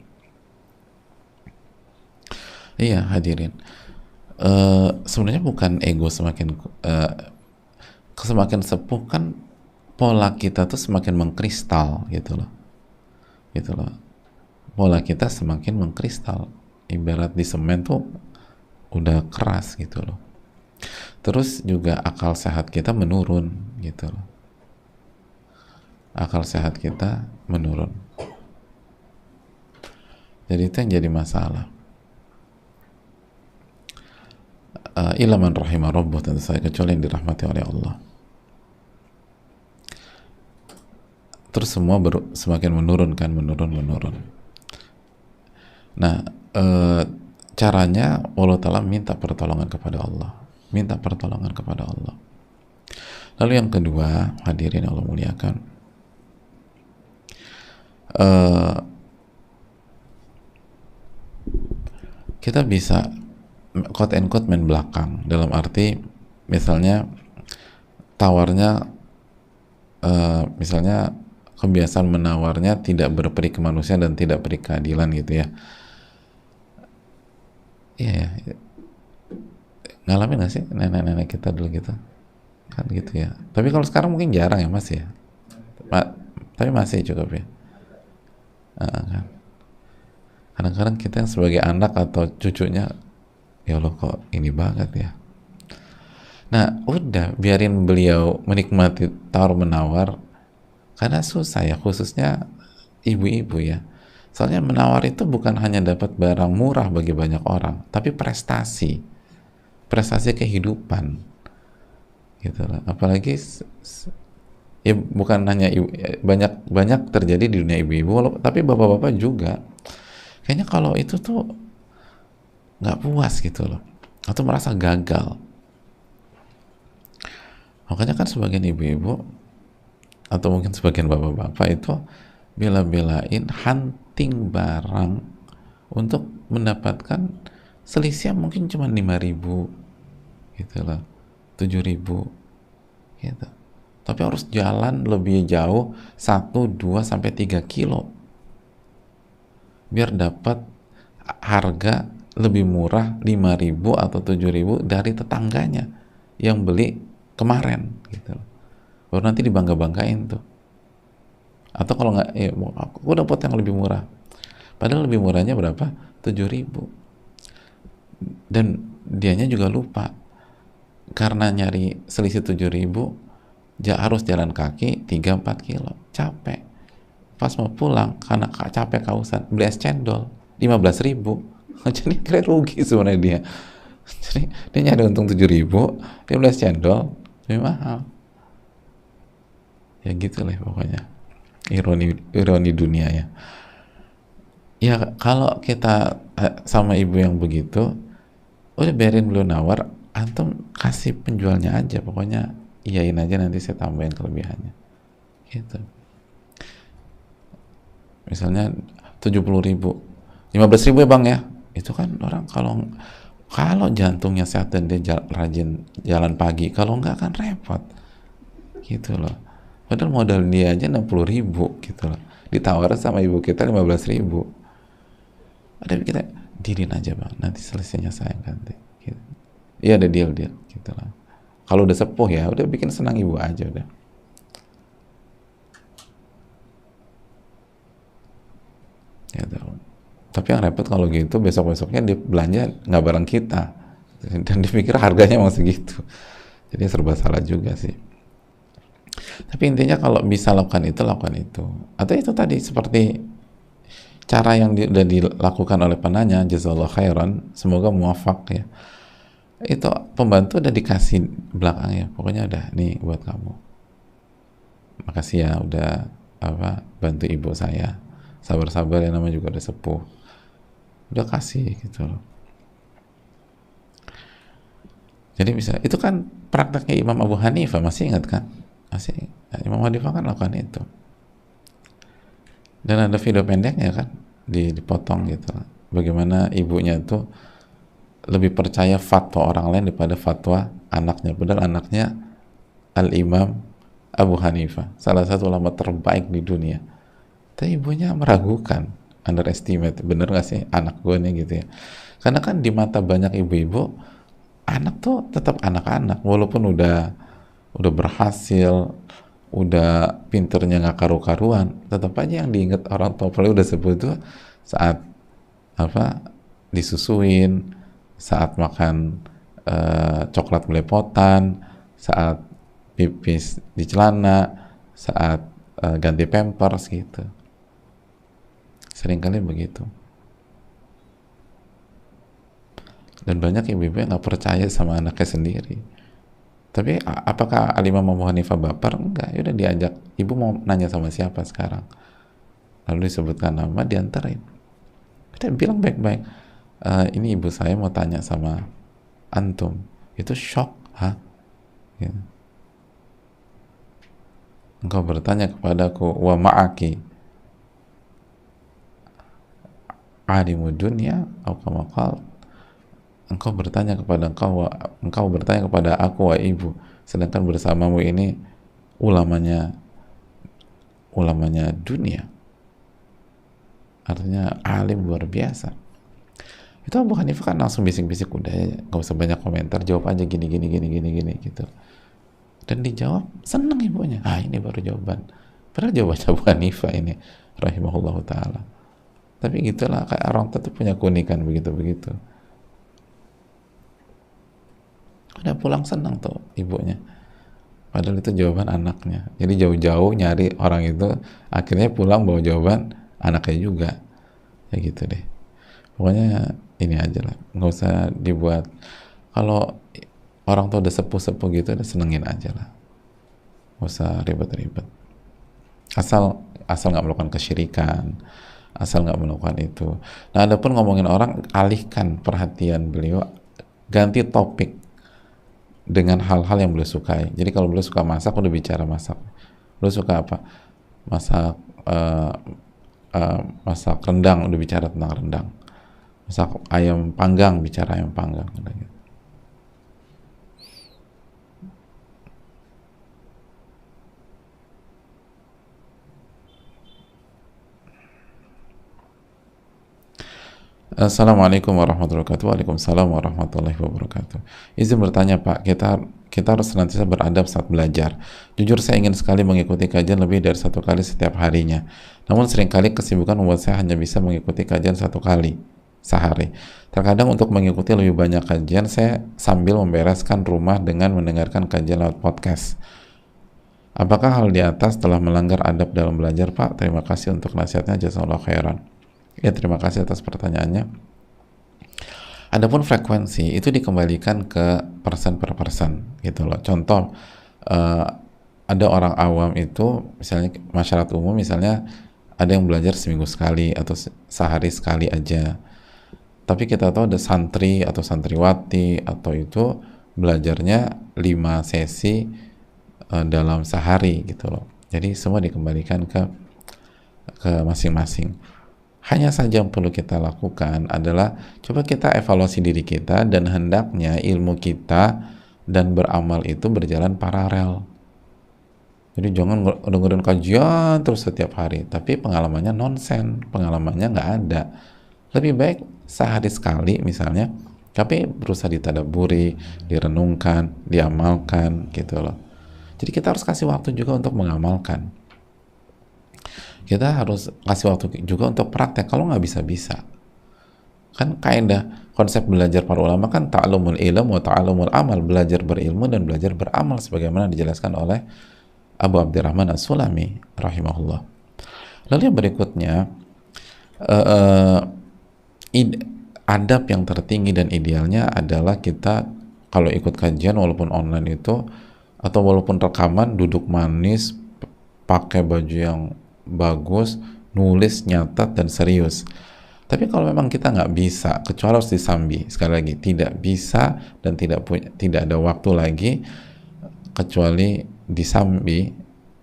Iya, hadirin. Sebenarnya bukan ego semakin sepuh kan pola kita tuh semakin mengkristal gitu loh. Pola kita semakin mengkristal. Ibarat di semen tuh udah keras gitu loh. Terus juga akal sehat kita menurun gitu loh. Akal sehat kita menurun. Jadi itu yang jadi masalah. Ila man rahimah rabbuh, tentu saja kecuali yang dirahmati oleh Allah. terus semua semakin menurun kan, menurun. Nah, caranya Allah Ta'ala minta pertolongan kepada Allah, Lalu yang kedua, hadirin Allah muliakan, kita bisa quote and quote main belakang, dalam arti misalnya tawarnya, misalnya kebiasaan menawarnya tidak berperi kemanusiaan dan tidak beri keadilan gitu ya. Iya ya, ngalamin gak sih nenek-nenek kita dulu gitu kan gitu ya. Tapi kalau sekarang mungkin jarang ya, masih ya, tapi masih cukup ya. Kan kadang-kadang kita yang sebagai anak atau cucunya, ya Allah kok ini banget ya. Nah udah biarin beliau menikmati tawar menawar, karena susah ya, khususnya ibu-ibu ya. Soalnya menawar itu bukan hanya dapat barang murah bagi banyak orang, tapi prestasi kehidupan gitu lah. Apalagi ya bukan hanya ibu, banyak terjadi di dunia ibu-ibu, tapi bapak-bapak juga kayaknya kalau itu tuh nggak puas gitu loh, atau merasa gagal. Makanya kan sebagian ibu-ibu atau mungkin sebagian bapak-bapak itu bela-belain hunting barang untuk mendapatkan selisih mungkin cuma 5.000 gitu loh, 7.000 gitu, tapi harus jalan lebih jauh 1, 2, sampai 3 kilo biar dapat harga lebih murah 5.000 atau 7.000 dari tetangganya yang beli kemarin gitu loh. Baru nanti dibangga-banggain tuh. Atau kalau nggak, ya aku dapat yang lebih murah, padahal lebih murahnya berapa? 7.000. Dan dianya juga lupa, karena nyari selisih 7.000 harus jalan kaki 3-4 kilo, capek. Pas mau pulang karena capek kausan, beli es cendol 15.000. Jadi kira rugi sebenarnya dia. Jadi dia nyari untung 7.000, dia beli es cendol lebih mahal. Ya gitu lah pokoknya, ironi dunia ya. Ya kalau kita sama ibu yang begitu, udah biarin beliau nawar, antum kasih penjualnya aja, pokoknya iyain aja, nanti saya tambahin kelebihannya gitu. Misalnya 70.000, 15.000 ya bang ya, itu kan orang kalau jantungnya sehat dan dia rajin jalan pagi, kalau enggak kan repot gitu loh. Padahal modal dia aja 60.000 gitu loh, ditawarin sama ibu kita 15.000. Ada kita dealin aja bang, nanti selesainya saya ganti gitu. Iya ada deal gitu lah. Kalau udah sepuh ya udah bikin senang ibu aja udah gitu. Tapi yang repot kalau gitu, besok-besoknya dia belanja nggak barang kita dan dipikir harganya emang segitu, jadi serba salah juga sih. Tapi intinya kalau bisa lakukan itu, atau itu tadi seperti cara yang sudah dilakukan oleh penanya, jazakallahu khairan, semoga muwafaq ya. Itu pembantu udah dikasih belakangnya, pokoknya udah nih buat kamu, makasih ya udah bantu ibu saya, sabar-sabar ya, namanya juga udah sepuh, udah kasih gitu loh. Jadi bisa, itu kan prakteknya Imam Abu Hanifah, masih ingat kan? Masih, Imam Abu Hanifah kan lakukan itu. Dan ada video pendeknya kan, dipotong gitu, bagaimana ibunya itu lebih percaya fatwa orang lain daripada fatwa anaknya, padahal anaknya Al-Imam Abu Hanifah, salah satu ulama terbaik di dunia, tapi ibunya meragukan, underestimate, bener gak sih anak gue nih gitu ya. Karena kan di mata banyak ibu-ibu, anak tuh tetap anak-anak, walaupun udah berhasil, udah pinternya nggak karu-karuan, tetap aja yang diingat orang tua paling udah sebut itu saat disusuin, saat makan coklat belepotan, saat pipis di celana, saat ganti pampers gitu. Seringkali begitu. Dan banyak ibu-ibu yang nggak percaya sama anaknya sendiri, Tapi apakah Al-Imam Abu Hanifah baper? Enggak, ya udah diajak, ibu mau nanya sama siapa sekarang, lalu disebutkan nama, diantarin, udah bilang baik-baik, ini ibu saya mau tanya sama antum. Itu shock, hah? Gitu. Engkau bertanya kepadaku, wa ma'aki alimu dunia, atau kama qala, engkau bertanya kepada engkau bertanya kepada aku, wa ibu, sedangkan bersamamu ini ulamanya dunia. Artinya alim luar biasa. Itu Abu Hanifah kan langsung bisik-bisik, udah ya, nggak usah banyak komentar, jawab aja gini gitu. Dan dijawab, seneng ibunya. Ini baru jawaban. Padahal jawabannya Abu Hanifah ini, rahimahullahu ta'ala. Tapi gitulah, kayak orang tua tuh punya keunikan begitu-begitu. Udah pulang senang tuh ibunya. Padahal itu jawaban anaknya. Jadi jauh-jauh nyari orang itu, akhirnya pulang bawa jawaban anaknya juga. Ya gitu deh. Pokoknya ini aja lah, nggak usah dibuat. Kalau orang tua udah sepuh-sepuh gitu, udah senengin aja lah. Nggak usah ribet-ribet. Asal nggak melakukan kesyirikan, asal nggak melakukan itu. Nah, adapun ngomongin orang, alihkan perhatian beliau, ganti topik dengan hal-hal yang beliau sukai. Jadi kalau beliau suka masak, udah bicara masak. Beliau suka apa? Masak rendang, udah bicara tentang rendang. Masak ayam panggang, bicara ayam panggang. Udah gitu. Assalamualaikum warahmatullahi wabarakatuh. Waalaikumsalam warahmatullahi wabarakatuh. Izin bertanya Pak, kita harus senantiasa beradab saat belajar. Jujur saya ingin sekali mengikuti kajian lebih dari 1 kali setiap harinya. Namun seringkali kesibukan membuat saya hanya bisa mengikuti kajian 1 kali sehari. Terkadang untuk mengikuti lebih banyak kajian, saya sambil membereskan rumah dengan mendengarkan kajian lewat podcast. Apakah hal di atas telah melanggar adab dalam belajar Pak? Terima kasih untuk nasihatnya, jazakallahu khairan. Ya, terima kasih atas pertanyaannya. Adapun frekuensi itu dikembalikan ke persen per persen gitu loh. Contoh, ada orang awam itu, misalnya masyarakat umum, misalnya ada yang belajar seminggu sekali atau sehari sekali aja. Tapi kita tahu ada santri atau santriwati atau itu belajarnya 5 sesi dalam sehari gitu loh. Jadi semua dikembalikan ke masing-masing. Hanya saja yang perlu kita lakukan adalah coba kita evaluasi diri kita, dan hendaknya ilmu kita dan beramal itu berjalan paralel. Jadi jangan dengerin kajian terus setiap hari, tapi pengalamannya nonsen, pengalamannya nggak ada. Lebih baik sehari sekali misalnya, tapi berusaha ditadaburi, direnungkan, diamalkan gitu loh. Jadi kita harus kasih waktu juga untuk mengamalkan. Kita harus kasih waktu juga untuk praktek. Kalau nggak bisa-bisa, kan kaidah konsep belajar para ulama kan ta'allumul ilm wa ta'allumul amal, belajar berilmu dan belajar beramal, sebagaimana dijelaskan oleh Abu Abdurrahman As-Sulami rahimahullah. Lalu yang berikutnya, adab yang tertinggi dan idealnya adalah kita kalau ikut kajian walaupun online itu, atau walaupun rekaman, duduk manis, pakai baju yang bagus, nulis, nyatat, dan serius. Tapi kalau memang kita nggak bisa, kecuali harus disambi, sekali lagi tidak bisa dan tidak ada waktu lagi kecuali disambi,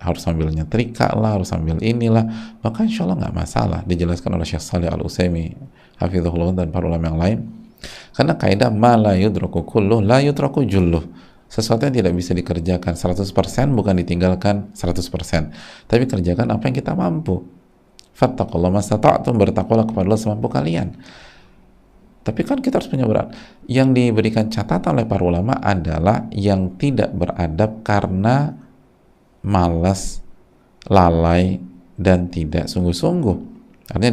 harus sambil nyetrika lah, harus sambil inilah, maka insya Allah nggak masalah. Dijelaskan oleh Syekh Shalih Al-Utsaimin hafizahullah dan para ulama yang lain, karena kaidah ma la yudraku kulluh la yudraku julluh. Sesuatu yang tidak bisa dikerjakan 100% bukan ditinggalkan 100%, tapi kerjakan apa yang kita mampu. Fattaqullaha mastata'tum, bertakwalah kepada Allah semampu kalian. Tapi kan kita harus punya berat. Yang diberikan catatan oleh para ulama adalah yang tidak beradab karena malas, lalai, dan tidak sungguh-sungguh. Artinya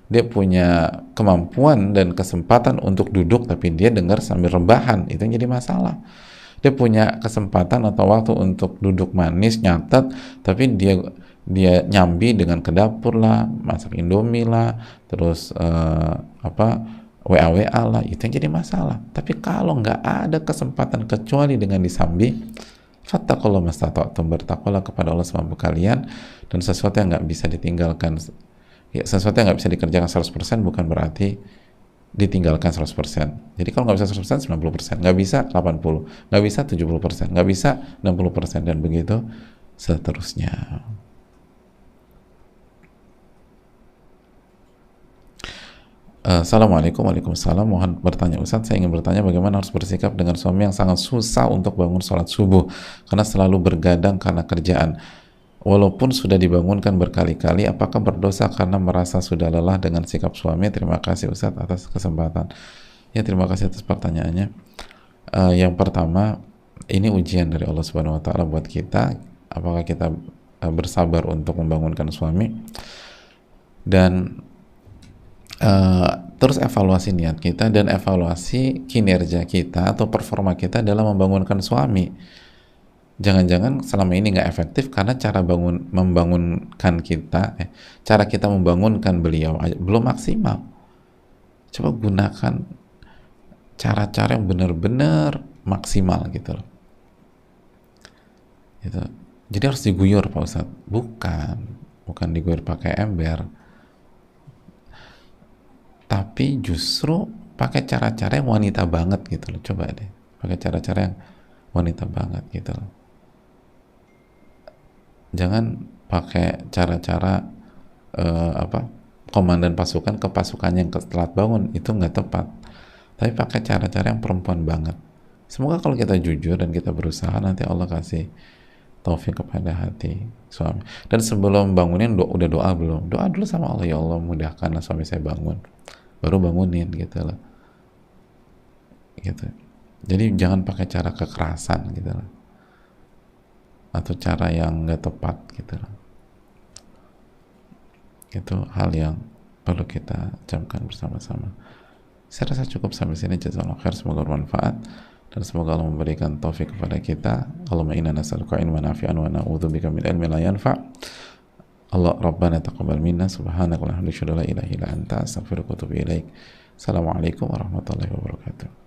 dia punya kemampuan dan kesempatan untuk duduk, tapi dia dengar sambil rebahan, itu yang jadi masalah. Dia punya kesempatan atau waktu untuk duduk manis, nyatet, tapi dia nyambi dengan ke dapur lah, masak indomie lah, terus WA lah, itu yang jadi masalah. Tapi kalau nggak ada kesempatan kecuali dengan disambi, fattaqullaha mastata'tum, bertakwalah kepada Allah semampu kalian, dan sesuatu yang nggak bisa ditinggalkan, ya, sesuatu yang nggak bisa dikerjakan 100% bukan berarti ditinggalkan 100%. Jadi kalau nggak bisa 100%, 90%, nggak bisa 80%, nggak bisa 70%, nggak bisa 60%, dan begitu seterusnya. Assalamualaikum. Waalaikumsalam. Mohon bertanya Ustaz, saya ingin bertanya bagaimana harus bersikap dengan suami yang sangat susah untuk bangun sholat subuh karena selalu bergadang karena kerjaan. Walaupun sudah dibangunkan berkali-kali, apakah berdosa karena merasa sudah lelah dengan sikap suami? Terima kasih Ustaz atas kesempatan. Ya, terima kasih atas pertanyaannya. Yang pertama, ini ujian dari Allah Subhanahu wa taala buat kita. Apakah kita bersabar untuk membangunkan suami? Dan terus evaluasi niat kita dan evaluasi kinerja kita atau performa kita dalam membangunkan suami. Jangan-jangan selama ini nggak efektif karena cara membangunkan kita, cara kita membangunkan beliau belum maksimal. Coba gunakan cara-cara yang benar-benar maksimal gitu loh. Gitu. Jadi harus diguyur Pak Ustadz, bukan diguyur pakai ember, tapi justru pakai cara-cara yang wanita banget gitu loh. Coba deh pakai cara-cara yang wanita banget gitu loh. Jangan pakai cara-cara komandan pasukan ke pasukannya yang telat bangun, itu nggak tepat. Tapi pakai cara-cara yang perempuan banget. Semoga kalau kita jujur dan kita berusaha, nanti Allah kasih taufik kepada hati suami. Dan sebelum bangunin udah doa belum? Doa dulu sama Allah, ya Allah mudahkanlah suami saya bangun, baru bangunin gitu loh. Gitu. Jadi jangan pakai cara kekerasan gitu loh, atau cara yang nggak tepat gitu loh. Itu hal yang perlu kita camkan bersama-sama. Saya rasa cukup sampai sini. Jazakallahu khair, semoga bermanfaat dan semoga Allah memberikan taufik kepada kita. Allahumma inna nas'aluka ilman nafi'an wa na'udzubika min ilmin la yanfa'. Allah Rabbana taqabbal minna subhanaka wa bihamdika la ilaha illa anta astaghfiruka wa atubu ilaik. Assalamualaikum warahmatullahi wabarakatuh.